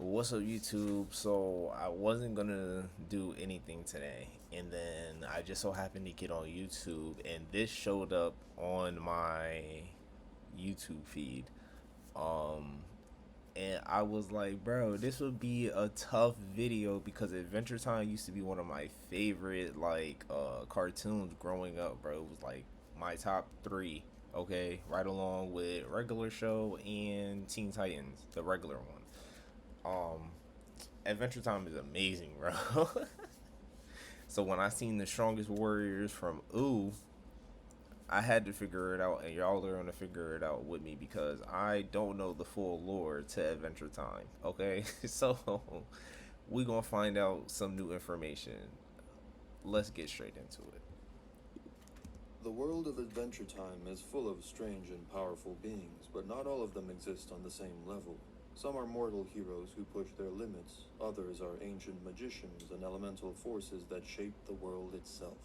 What's up, YouTube? So I wasn't gonna do anything today, and then I just so happened to get on YouTube, and this showed up on my YouTube feed. Um, and I was like, bro, this would be a tough video because Adventure Time used to be one of my favorite cartoons growing up, bro. It was like my top three. Okay, right along with Regular Show and Teen Titans, the regular one. Um, Adventure Time is amazing, bro. So when I seen the strongest warriors from I had to figure it out, and y'all are gonna figure it out with me because I don't know the full lore to Adventure Time. Okay, so we gonna find out some new information. Let's get straight into it. The world of Adventure Time is full of strange and powerful beings, but not all of them exist on the same level. Some are mortal heroes who push their limits, others are ancient magicians and elemental forces that shape the world itself.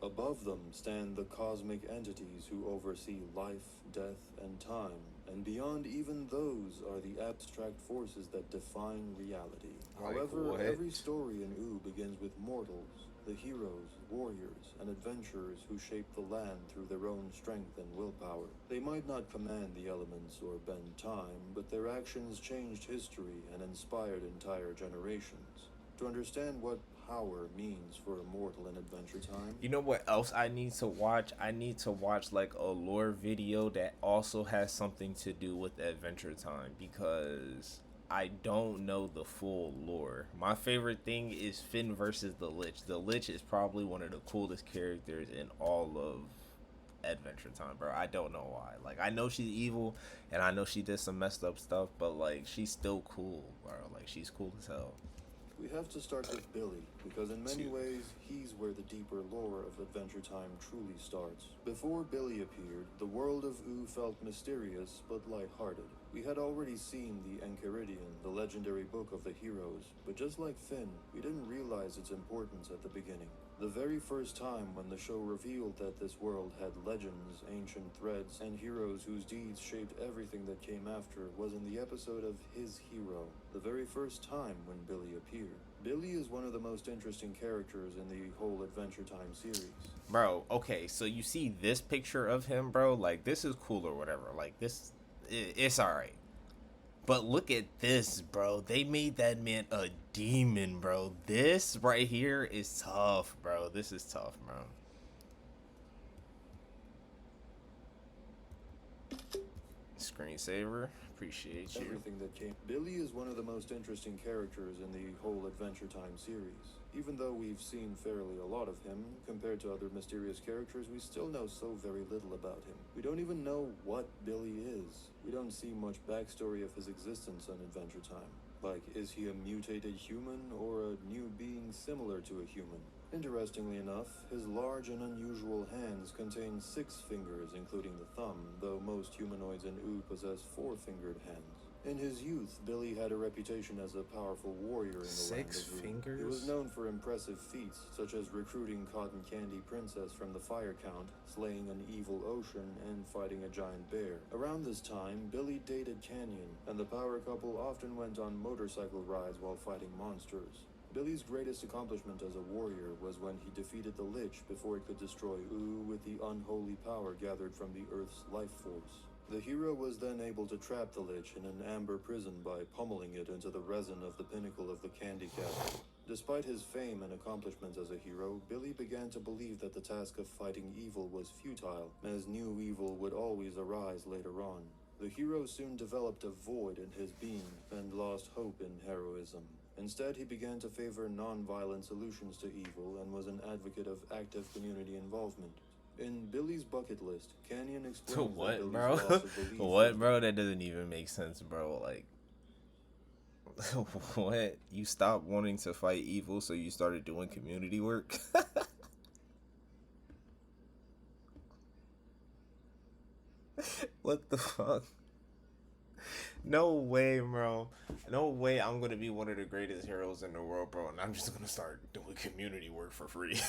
Above them stand the cosmic entities who oversee life, death, and time, and beyond even those are the abstract forces that define reality. Like However, what? every story in Ooh begins with mortals, the heroes, warriors, and adventurers who shape the land through their own strength and willpower. They might not command the elements or bend time, but their actions changed history and inspired entire generations. To understand what power means for a mortal in Adventure Time, You know what else I need to watch? I need to watch like a lore video that also has something to do with Adventure Time because I don't know the full lore. My favorite thing is Finn versus the Lich. The Lich is probably one of the coolest characters in all of Adventure Time, bro. I don't know why. Like I know she's evil and I know she did some messed up stuff, but like she's still cool, bro. Like she's cool as hell. we have to start with Billy, because in many Two. ways, he's where the deeper lore of Adventure Time truly starts. Before Billy appeared, the world of Ooh felt mysterious but lighthearted. We had already seen the Enchiridion, the legendary book of the heroes, but just like Finn, we didn't realize its importance at the beginning. The very first time when the show revealed that this world had legends, ancient threads, and heroes whose deeds shaped everything that came after was in the episode of His Hero, the very first time when Billy appeared. Billy is one of the most interesting characters in the whole Adventure Time series. Bro, okay, so you see this picture of him, bro? Like this is cool or whatever. Like it's all right. But look at this, bro. They made that man a demon, bro. This right here is tough, bro. This is tough, bro. Screensaver, appreciate you. Everything that came. Billy is one of the most interesting characters in the whole Adventure Time series. Even though we've seen fairly a lot of him, compared to other mysterious characters, we still know so very little about him. We don't even know what Billy is. We don't see much backstory of his existence on Adventure Time. Like, is he a mutated human or a new being similar to a human? Interestingly enough, his large and unusual hands contain 6 fingers, including the thumb, though most humanoids in Ooh possess 4-fingered hands. In his youth, Billy had a reputation as a powerful warrior in the land Six of Ooh. He was fingers? known for impressive feats, such as recruiting Cotton Candy Princess from the Fire Count, slaying an evil ocean, and fighting a giant bear. Around this time, Billy dated Canyon, and the power couple often went on motorcycle rides while fighting monsters. Billy's greatest accomplishment as a warrior was when he defeated the Lich before it could destroy Ooh with the unholy power gathered from the Earth's life force. The hero was then able to trap the Lich in an amber prison by pummeling it into the resin of the pinnacle of the Candy Castle. Despite his fame and accomplishments as a hero, Billy began to believe that the task of fighting evil was futile, as new evil would always arise later on. The hero soon developed a void in his being and lost hope in heroism. Instead, he began to favor non-violent solutions to evil and was an advocate of active community involvement. In Billy's bucket list, Canyon To explains that what, Billy's bro? loss of belief was What, bro? That doesn't even make sense, bro. Like, what? You stopped wanting to fight evil, so you started doing community work? What the fuck? No way, bro. No way I'm gonna be one of the greatest heroes in the world, bro, and I'm just gonna start doing community work for free.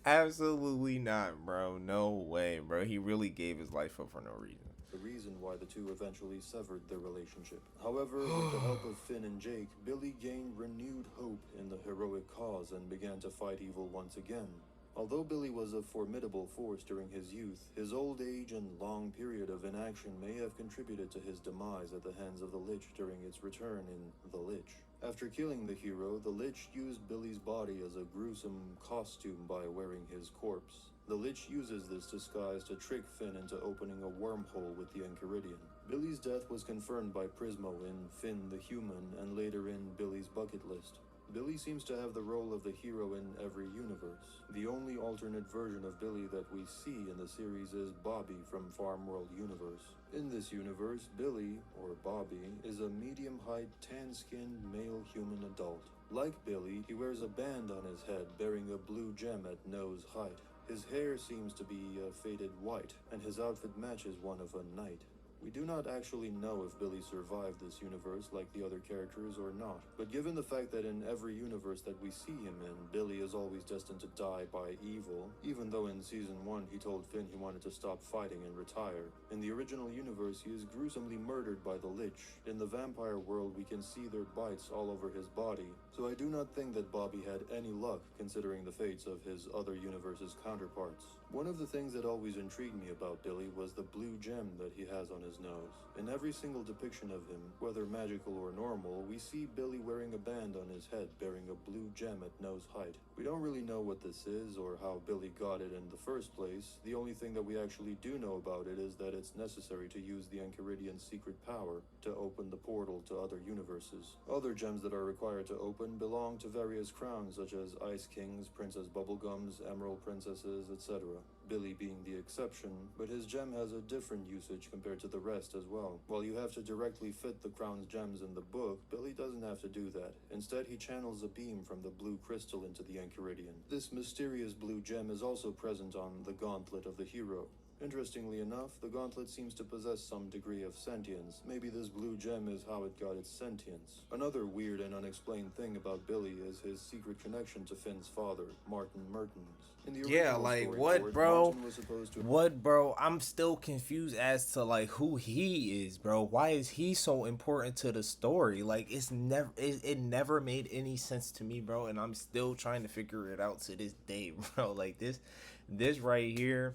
Absolutely not, bro. No way, bro. He really gave his life up for no reason. the reason why the two eventually severed their relationship. However, with the help of Finn and Jake, Billy gained renewed hope in the heroic cause and began to fight evil once again. Although Billy was a formidable force during his youth, his old age and long period of inaction may have contributed to his demise at the hands of the Lich during its return in The Lich. After killing the hero, the Lich used Billy's body as a gruesome costume by wearing his corpse. The Lich uses this disguise to trick Finn into opening a wormhole with the Enchiridion. Billy's death was confirmed by Prismo in Finn the Human and later in Billy's bucket list. Billy seems to have the role of the hero in every universe. The only alternate version of Billy that we see in the series is Bobby from Farmworld Universe. In this universe, Billy, or Bobby, is a medium-height, tan-skinned male human adult. Like Billy, he wears a band on his head bearing a blue gem at nose height. His hair seems to be faded white, and his outfit matches one of a knight. We do not actually know if Billy survived this universe like the other characters or not, but given the fact that in every universe that we see him in, Billy is always destined to die by evil, even though in Season 1 he told Finn he wanted to stop fighting and retire. In the original universe, he is gruesomely murdered by the Lich. In the vampire world, we can see their bites all over his body, so I do not think that Bobby had any luck considering the fates of his other universe's counterparts. One of the things that always intrigued me about Billy was the blue gem that he has on his nose. In every single depiction of him, whether magical or normal, we see Billy wearing a band on his head bearing a blue gem at nose height. We don't really know what this is or how Billy got it in the first place. The only thing that we actually do know about it is that it's necessary to use the Enchiridian's secret power to open the portal to other universes. Other gems that are required to open belong to various crowns such as Ice Kings, Princess Bubblegums, Emerald Princesses, etc. Billy being the exception, but his gem has a different usage compared to the rest as well. While you have to directly fit the crown's gems in the book, Billy doesn't have to do that. Instead, he channels a beam from the blue crystal into the Enchiridion. This mysterious blue gem is also present on the gauntlet of the hero. Interestingly enough, the gauntlet seems to possess some degree of sentience. Maybe this blue gem is how it got its sentience. Another weird and unexplained thing about Billy is his secret connection to Finn's father, Martin Mertens. In the Yeah, original like storyboard, what, bro? Martin was supposed to... What, bro? I'm still confused as to like who he is, bro. Why is he so important to the story? Like it never made any sense to me, bro, and I'm still trying to figure it out to this day, bro. Like this right here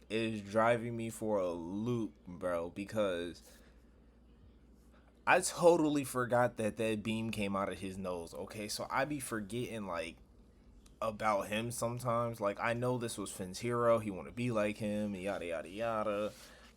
is driving me for a loop, bro, because I totally forgot that beam came out of his nose. Okay, so I be forgetting like about him sometimes. Like I know this was Finn's hero, he want to be like him, yada yada yada,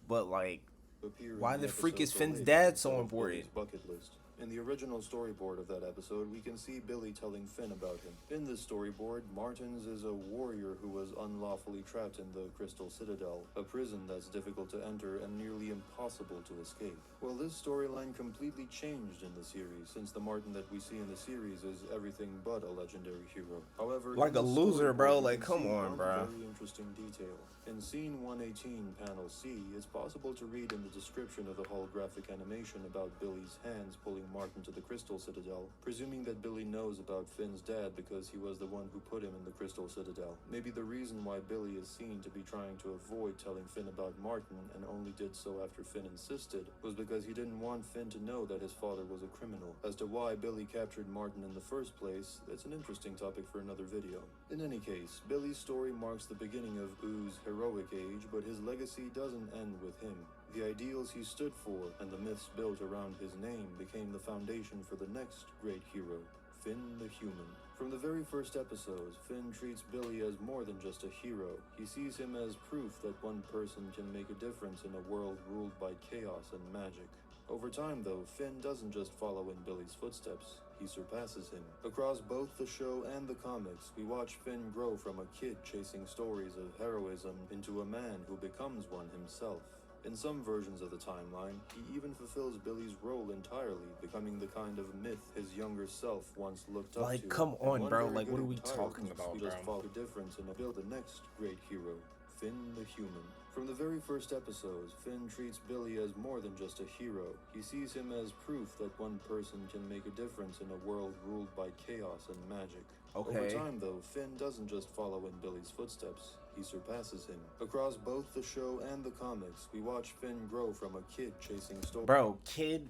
but like appear why in the freak is episode Finn's later dad instead so of Billy's important? bucket list. In the original storyboard of that episode, we can see Billy telling Finn about him. In this storyboard, Martins is a warrior who was unlawfully trapped in the Crystal Citadel, a prison that's difficult to enter and nearly impossible to escape. Well, this storyline completely changed in the series, since the Martin that we see in the series is everything but a legendary hero. However, Like in a this loser, bro. storyboard, we Like can come see on, one bro. very interesting detail. In scene 118, panel C, it's possible to read in the description of the holographic animation about Billy's hands pulling Martin to the Crystal Citadel, presuming that Billy knows about Finn's dad because he was the one who put him in the Crystal Citadel. Maybe the reason why Billy is seen to be trying to avoid telling Finn about Martin and only did so after Finn insisted was because he didn't want Finn to know that his father was a criminal. As to why Billy captured Martin in the first place, it's an interesting topic for another video. In any case, Billy's story marks the beginning of Oo's heroic age, but his legacy doesn't end with him. The ideals he stood for and the myths built around his name became the foundation for the next great hero, Finn the Human. From the very first episodes, Finn treats Billy as more than just a hero. He sees him as proof that one person can make a difference in a world ruled by chaos and magic. Over time, though, Finn doesn't just follow in Billy's footsteps, he surpasses him. Across both the show and the comics, we watch Finn grow from a kid chasing stories of heroism into a man who becomes one himself. In some versions of the timeline, he even fulfills Billy's role entirely, becoming the kind of myth his younger self once looked up to. Like come And on, one bro. very Like what good are we entire talking piece about, will bro? just follow the difference and build the next great hero, Finn the Human. From the very first episodes, Finn treats Billy as more than just a hero. He sees him as proof that one person can make a difference in a world ruled by chaos and magic. Over Okay. time, though, Finn doesn't just follow in Billy's footsteps. he surpasses him. Across both the show and the comics, we watch Finn grow from a kid chasing stories. Bro, kid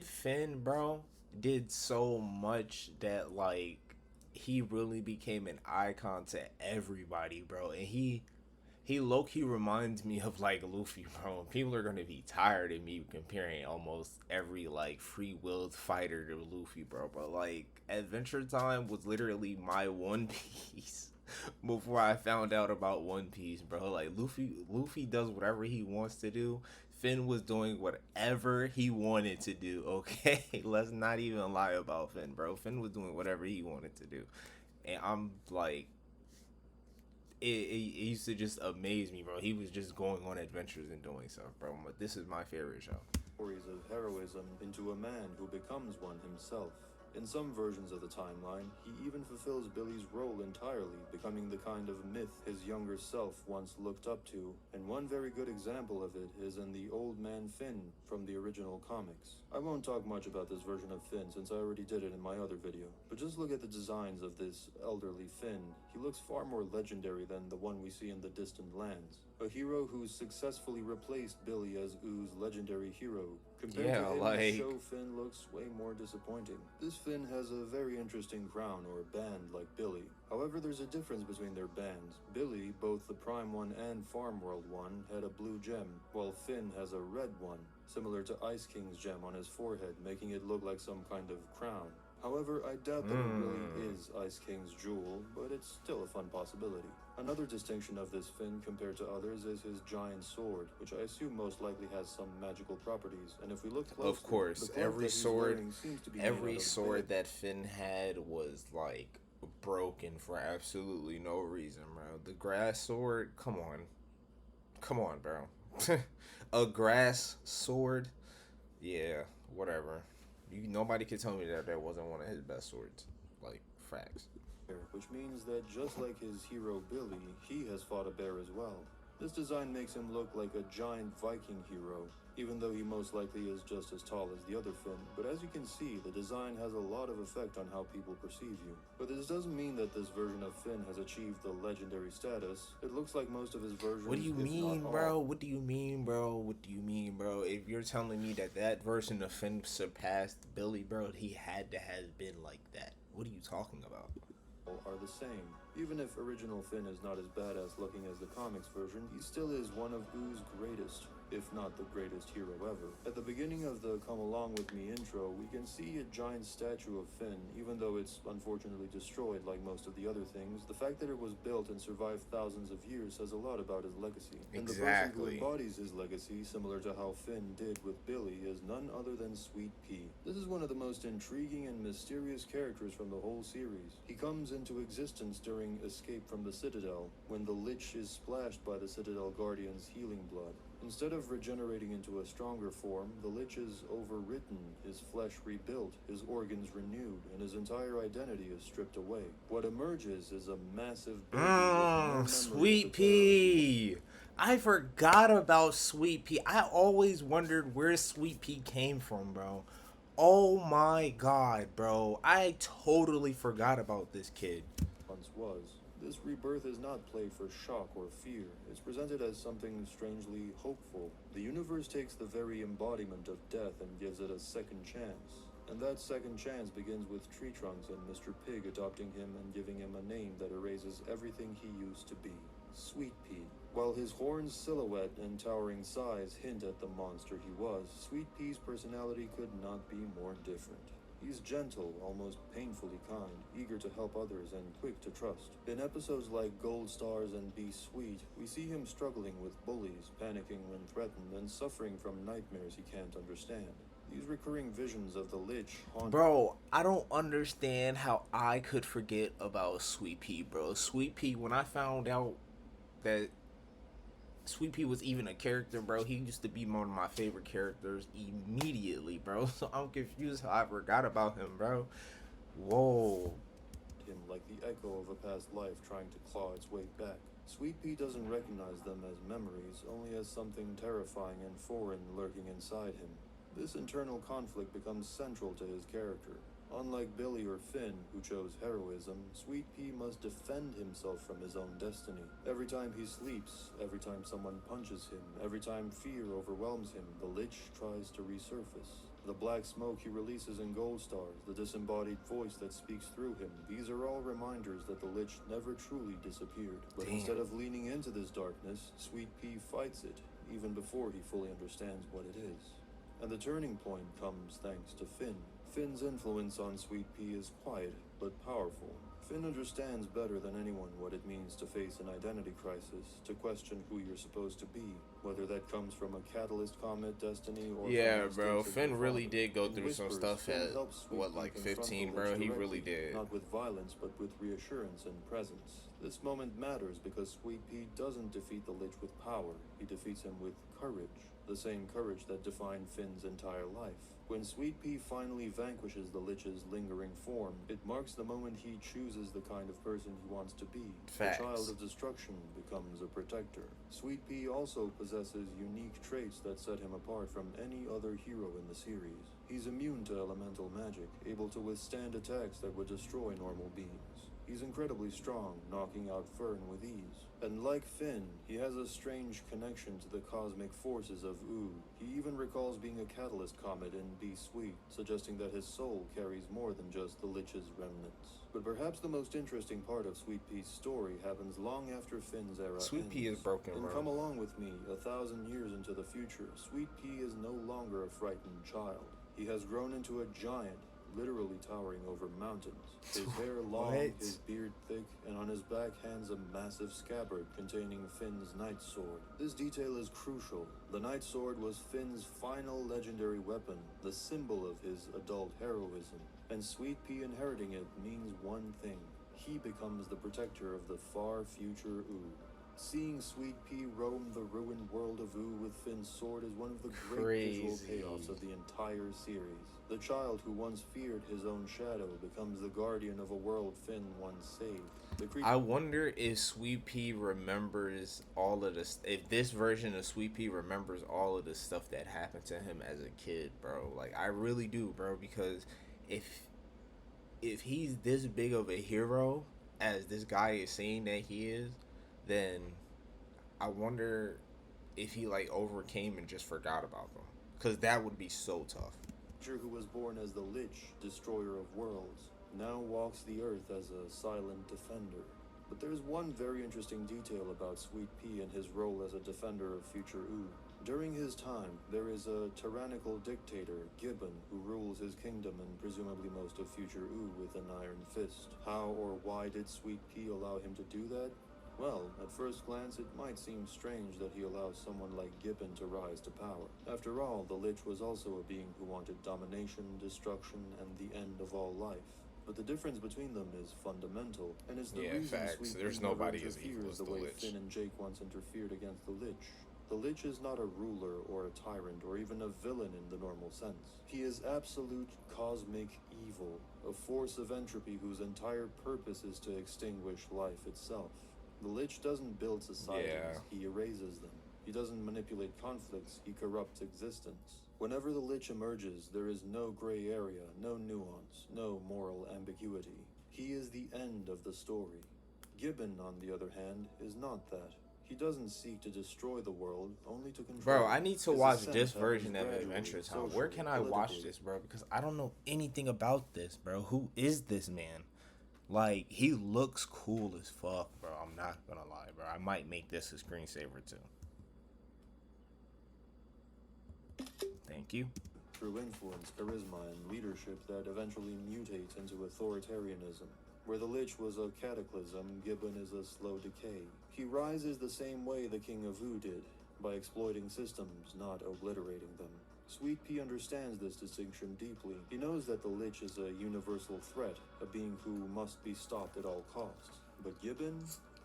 Finn, bro, did so much that like he really became an icon to everybody, bro. And he low key reminds me of like Luffy, bro. People are gonna be tired of me comparing almost every like free willed fighter to Luffy, bro. But like Adventure Time was literally my One Piece before I found out about One Piece, bro. Like Luffy does whatever he wants to do. Finn was doing whatever he wanted to do, okay? Let's not even lie about Finn, bro. Finn was doing whatever he wanted to do. And I'm like, it used to just amaze me, bro. He was just going on adventures and doing stuff, bro. But this is my favorite show. Stories of heroism into a man who becomes one himself. In some versions of the timeline, he even fulfills Billy's role entirely, becoming the kind of myth his younger self once looked up to, and one very good example of it is in the Old Man Finn from the original comics. I won't talk much about this version of Finn since I already did it in my other video, but just look at the designs of this elderly Finn. He looks far more legendary than the one we see in the distant lands. A hero who's successfully replaced Billy as Oo's legendary hero. Compared to him, the show Finn looks way more disappointing. This Finn has a very interesting crown or band like Billy. However, there's a difference between their bands. Billy, both the Prime one and Farm World one, had a blue gem, while Finn has a red one, similar to Ice King's gem on his forehead, making it look like some kind of crown. However, I doubt that it really is Ice King's jewel, but it's still a fun possibility. Another distinction of this Finn compared to others is his giant sword, which I assume most likely has some magical properties. And if we look closely, of course, every sword that Finn had was like broken for absolutely no reason, bro. The grass sword, come on, bro. A grass sword, yeah, whatever. Nobody could tell me that wasn't one of his best swords. Like, facts. Which means that just like his hero Billy, he has fought a bear as well. This design makes him look like a giant Viking hero, even though he most likely is just as tall as the other Finn. But as you can see, the design has a lot of effect on how people perceive you. But this doesn't mean that this version of Finn has achieved the legendary status. It looks like most of his versions. What do you mean, bro? What do you mean, bro? What do you mean, bro? If you're telling me that version of Finn surpassed Billy, bro, he had to have been like that. What are you talking about? Are the same. Even if original Finn is not as badass looking as the comics version, he still is one of Oo's greatest, if not the greatest hero ever. At the beginning of the Come Along With Me intro, we can see a giant statue of Finn, even though it's unfortunately destroyed like most of the other things. The fact that it was built and survived thousands of years says a lot about his legacy. Exactly. And the person who embodies his legacy, similar to how Finn did with Billy, is none other than Sweet Pea. This is one of the most intriguing and mysterious characters from the whole series. He comes into existence during Escape from the Citadel, when the Lich is splashed by the Citadel Guardian's healing blood. Instead of regenerating into a stronger form, the Lich is overwritten, his flesh rebuilt, his organs renewed, and his entire identity is stripped away. What emerges is a massive Sweet Pea! I forgot about Sweet Pea. I always wondered where Sweet Pea came from, bro. Oh my god, bro. I totally forgot about this kid. Once was. This rebirth is not played for shock or fear. It's presented as something strangely hopeful. The universe takes the very embodiment of death and gives it a second chance. And that second chance begins with Tree Trunks and Mr. Pig adopting him and giving him a name that erases everything he used to be. Sweet Pea. While his horn's silhouette and towering size hint at the monster he was, Sweet Pea's personality could not be more different. He's gentle, almost painfully kind, eager to help others, and quick to trust. In episodes like Gold Stars and Be Sweet, we see him struggling with bullies, panicking when threatened, and suffering from nightmares he can't understand. These recurring visions of the Lich haunt... Bro, I don't understand how I could forget about Sweet Pea, bro. Sweet Pea, when I found out that Sweet Pea was even a character, bro, he used to be one of my favorite characters immediately, bro. So I'm confused how I forgot about him, bro. Whoa. Him like the echo of a past life trying to claw its way back. Sweet Pea doesn't recognize them as memories, only as something terrifying and foreign lurking inside him. This internal conflict becomes central to his character. Unlike Billy or Finn, who chose heroism, Sweet Pea must defend himself from his own destiny. Every time he sleeps, every time someone punches him, every time fear overwhelms him, the Lich tries to resurface. The black smoke he releases in Gold Stars, the disembodied voice that speaks through him, these are all reminders that the Lich never truly disappeared. But instead of leaning into this darkness, Sweet Pea fights it, even before he fully understands what it is. And the turning point comes thanks to Finn. Finn's influence on Sweet Pea is quiet, but powerful. Finn understands better than anyone what it means to face an identity crisis, to question who you're supposed to be, whether that comes from a Catalyst Comet destiny or yeah, bro. Finn really did go through some stuff at what, like 15, bro. He really did. Not with violence, but with reassurance and presence. This moment matters because Sweet Pea doesn't defeat the Lich with power. He defeats him with courage, the same courage that defined Finn's entire life. When Sweet Pea finally vanquishes the Lich's lingering form, it marks the moment he chooses the kind of person he wants to be. Facts. The child of destruction becomes a protector. Sweet Pea also possesses unique traits that set him apart from any other hero in the series. He's immune to elemental magic, able to withstand attacks that would destroy normal beings. He's incredibly strong, knocking out Fern with ease. And like Finn, he has a strange connection to the cosmic forces of Ooh. He even recalls being a Catalyst Comet in Be Sweet, suggesting that his soul carries more than just the Lich's remnants. But perhaps the most interesting part of Sweet Pea's story happens long after Finn's era Sweet Pea is broken, and bro. come along with me 1,000 years into the future. Sweet Pea is no longer a frightened child. He has grown into a giant, literally towering over mountains. His hair long, his beard thick, and on his back hangs a massive scabbard containing Finn's Night Sword. This detail is crucial. The Night Sword was Finn's final legendary weapon, the symbol of his adult heroism. And Sweet Pea inheriting it means one thing. He becomes the protector of the far future Ooh. Seeing Sweet Pea roam the ruined world of Ooh with Finn's sword is one of the great visual payoffs of the entire series. The child who once feared his own shadow becomes the guardian of a world Finn once saved. I wonder if Sweet Pea remembers all of this. If this version of Sweet Pea remembers all of the stuff that happened to him as a kid, bro. Like, I really do, bro. Because if he's this big of a hero as this guy is saying that he is, then I wonder if he like overcame and just forgot about them, because that would be so tough. Who was born as the Lich, destroyer of worlds, now walks the earth as a silent defender. But there's one very interesting detail about Sweet Pea and his role as a defender of future Ooh. During his time, there is a tyrannical dictator, Gibbon, who rules his kingdom and presumably most of future Ooh with an iron fist. How or why did Sweet Pea allow him to do that? Well, at first glance, it might seem strange that he allows someone like Gibbon to rise to power. After all, the Lich was also a being who wanted domination, destruction, and the end of all life. But the difference between them is fundamental, and it's the reason Sweet Pea never interferes the way Finn and Jake once interfered against the Lich. The Lich is not a ruler or a tyrant or even a villain in the normal sense. He is absolute cosmic evil, a force of entropy whose entire purpose is to extinguish life itself. The Lich doesn't build societies, he erases them. He doesn't manipulate conflicts, he corrupts existence. Whenever the Lich emerges, there is no gray area, no nuance, no moral ambiguity. He is the end of the story. Gibbon, on the other hand, is not that. He doesn't seek to destroy the world, only to control. Bro, I need to watch this version of Adventure Time. Where can I watch this, bro? Because I don't know anything about this, bro. Who is this man? Like, he looks cool as fuck, bro. I'm not gonna lie, bro. I might make this a screensaver, too. Thank you. Through influence, charisma, and leadership that eventually mutates into authoritarianism. Where the Lich was a cataclysm, Gibbon is a slow decay. He rises the same way the King of Ooh did, by exploiting systems, not obliterating them. Sweet Pea understands this distinction deeply. He knows that the Lich is a universal threat, a being who must be stopped at all costs. But Gibbon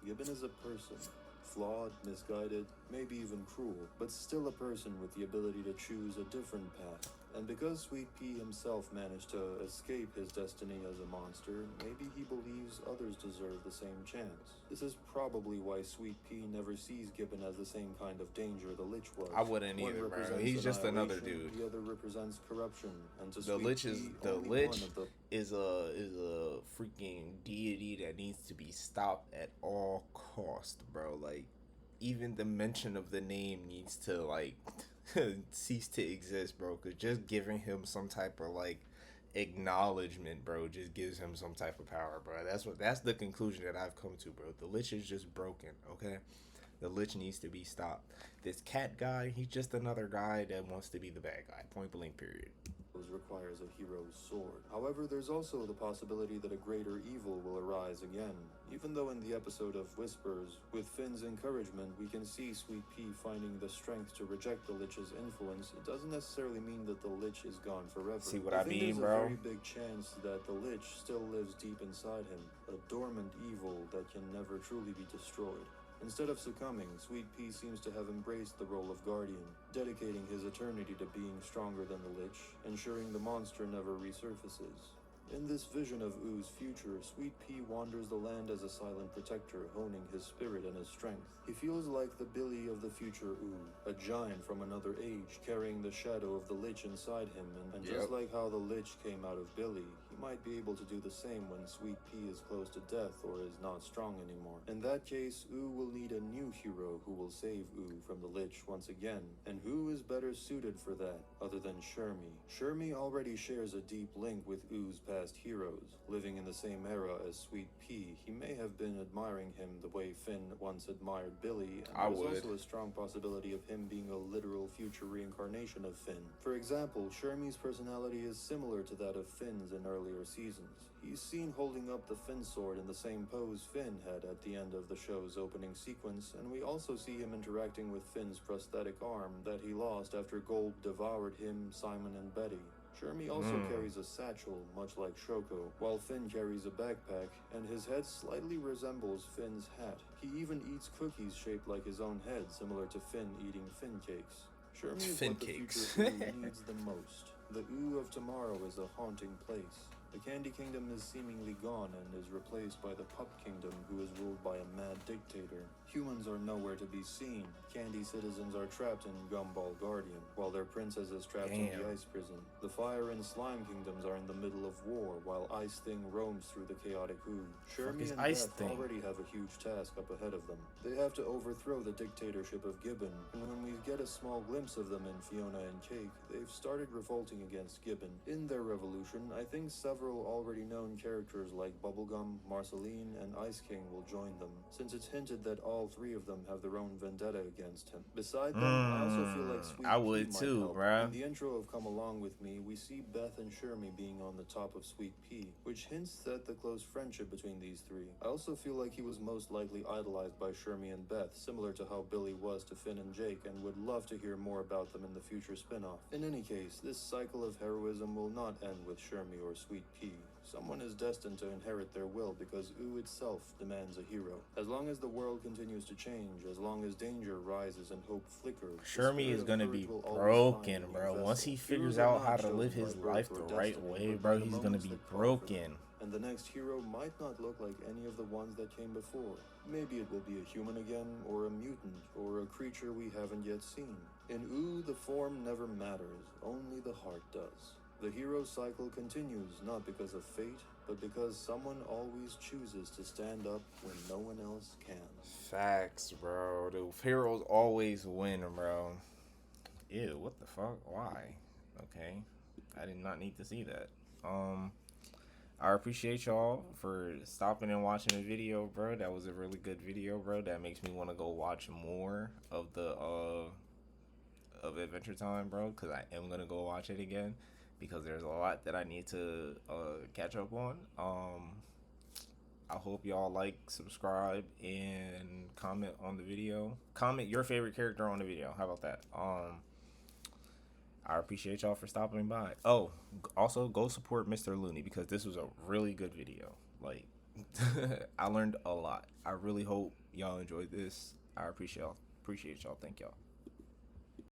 is a person. Flawed, misguided, maybe even cruel, but still a person with the ability to choose a different path. And because Sweet Pea himself managed to escape his destiny as a monster, maybe he believes others deserve the same chance. This is probably why Sweet Pea never sees Gibbon as the same kind of danger the Lich was. I wouldn't One either, bro. represents He's just another annihilation, dude. The other represents corruption, and to The Sweet Lich Pea, the only Lich one of the is a freaking deity that needs to be stopped at all cost, bro. Like, even the mention of the name needs to like cease to exist, bro. Cause just giving him some type of like acknowledgement, bro, just gives him some type of power, bro. That's the conclusion that I've come to, bro. The Lich is just broken, okay? The Lich needs to be stopped. This cat guy, he's just another guy that wants to be the bad guy. Point blank, period. Requires a hero's sword. However, there's also the possibility that a greater evil will arise again. Even though in the episode of Whispers, with Finn's encouragement, we can see Sweet Pea finding the strength to reject the Lich's influence, it doesn't necessarily mean that the Lich is gone forever. See what I mean, there's bro? a very big chance that the Lich still lives deep inside him, a dormant evil that can never truly be destroyed. Instead of succumbing, Sweet Pea seems to have embraced the role of guardian, dedicating his eternity to being stronger than the Lich, ensuring the monster never resurfaces. In this vision of Oo's future, Sweet Pea wanders the land as a silent protector, honing his spirit and his strength. He feels like the Billy of the future Ooh, a giant from another age, carrying the shadow of the Lich inside him, and just like how the Lich came out of Billy, he might be able to do the same when Sweet Pea is close to death or is not strong anymore. In that case, Ooh will need a new hero who will save Ooh from the Lich once again, and who is better suited for that other than Shermie? Shermie already shares a deep link with Oo's past heroes. Living in the same era as Sweet Pea, he may have been admiring him the way Finn once admired Billy, and there's also a strong possibility of him being a literal future reincarnation of Finn. For example, Shermie's personality is similar to that of Finn's in earlier seasons. He's seen holding up the Finn sword in the same pose Finn had at the end of the show's opening sequence, and we also see him interacting with Finn's prosthetic arm that he lost after Gold devoured him, Simon, and Betty. Shermie also carries a satchel, much like Shoko, while Finn carries a backpack, and his head slightly resembles Finn's hat. He even eats cookies shaped like his own head, similar to Finn eating Finn cakes. Shermie is what the future Ooh needs the most. The Ooh of tomorrow is a haunting place. The Candy Kingdom is seemingly gone and is replaced by the Pup Kingdom, who is ruled by a mad dictator. Humans are nowhere to be seen. Candy citizens are trapped in Gumball Guardian, while their princess is trapped in the Ice Prison. The Fire and Slime Kingdoms are in the middle of war, while Ice Thing roams through the chaotic Ooh. Shermie and Beth already have a huge task up ahead of them. They have to overthrow the dictatorship of Gibbon, and when we get a small glimpse of them in Fiona and Cake, they've started revolting against Gibbon. In their revolution, I think several already known characters like Bubblegum, Marceline, and Ice King will join them, since it's hinted that all three of them have their own vendetta against him. Beside them, I also feel like Sweet Pea might help. Bruh. In the intro of Come Along With Me, we see Beth and Shermie being on the top of Sweet Pea, which hints at the close friendship between these three. I also feel like he was most likely idolized by Shermie and Beth, similar to how Billy was to Finn and Jake, and would love to hear more about them in the future spin-off. In any case, this cycle of heroism will not end with Shermie or Sweet Pea. Someone is destined to inherit their will because Ooh itself demands a hero. As long as the world continues to change, as long as danger rises and hope flickers, Shermie is gonna be broken, bro. Once he figures out how to live his life the right way, bro, he's gonna be broken. And the next hero might not look like any of the ones that came before. Maybe it will be a human again, or a mutant, or a creature we haven't yet seen. In Ooh, the form never matters, only the heart does. The hero cycle continues not because of fate, but because someone always chooses to stand up when no one else can. Facts, bro. The heroes always win, bro. Ew, what the fuck? Why? Okay. I did not need to see that. I appreciate y'all for stopping and watching the video, bro. That was a really good video, bro. That makes me want to go watch more of the of Adventure Time, bro, because I am gonna go watch it again because there's a lot that I need to catch up on. I hope y'all like, subscribe, and comment on the video. Comment your favorite character on the video. How about that? I appreciate y'all for stopping by. Oh, also go support Mr. Looney because this was a really good video. Like, I learned a lot. I really hope y'all enjoyed this. I appreciate y'all. Appreciate y'all. Thank y'all.